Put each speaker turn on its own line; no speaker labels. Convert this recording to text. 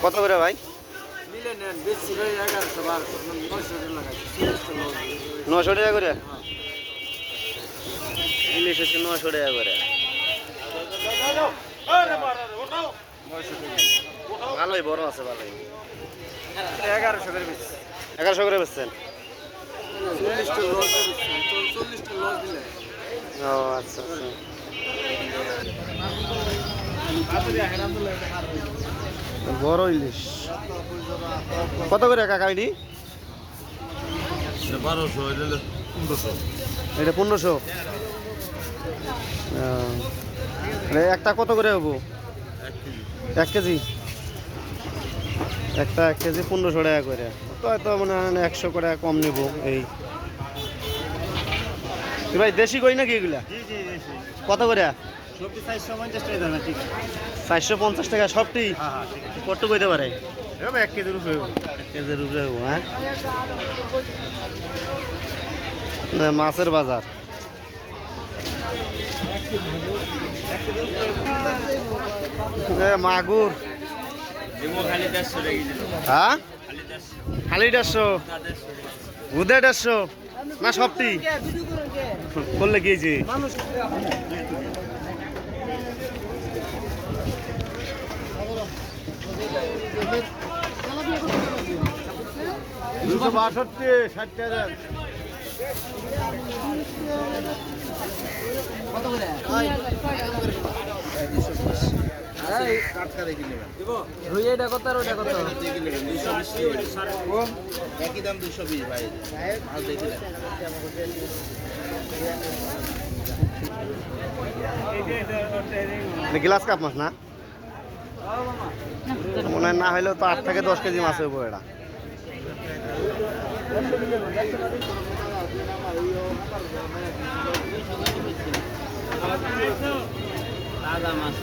কত করে ভাই?
মিলে নেন বেশি করে
900 টাকা করে ইলিশ হচ্ছে 900 টাকা করে। ভালোই বড় আছে, ভালোই।
1100 করে বেশি।
1100 করে বেচছেন?
40টা লস দিচ্ছেন, 40টা লস দিলেন।
ও আচ্ছা আচ্ছা। বড় ইলিশ কত করে কাকা? এটি
1200, এটা 1500।
এটা 1500। একটা কত করে হবো? 1 কেজি। একটা 1 কেজি 1500 টাকা করে। তো হয়তো মনে হয় 100 করে কম নেব। এই ভাই দেশি কই নাকি এগুলা? কত করে?
450 টাকা দাম। ঠিক
450 টাকা সবটি?
হ্যাঁ,
কত কইতে পারে?
1 কেজির উপরে।
1 কেজির উপরে হবো। হ্যাঁ, মাছের বাজার। মাগুর হ্যাঁ খালি 150, উদে 150 না সবটি করলে গিয়েছি।
দুশো 62, 60 টাকা।
কত করে? রুইটা কত আর ওটা কত?
220 একই দাম 220 ভাই। মাছ দেখিলেন
গ্লাস কাপ মাছ না মনে হয়, না হলেও তো 8 থেকে 10 কেজি মাছ হইব এটা।
তাজা মাছ।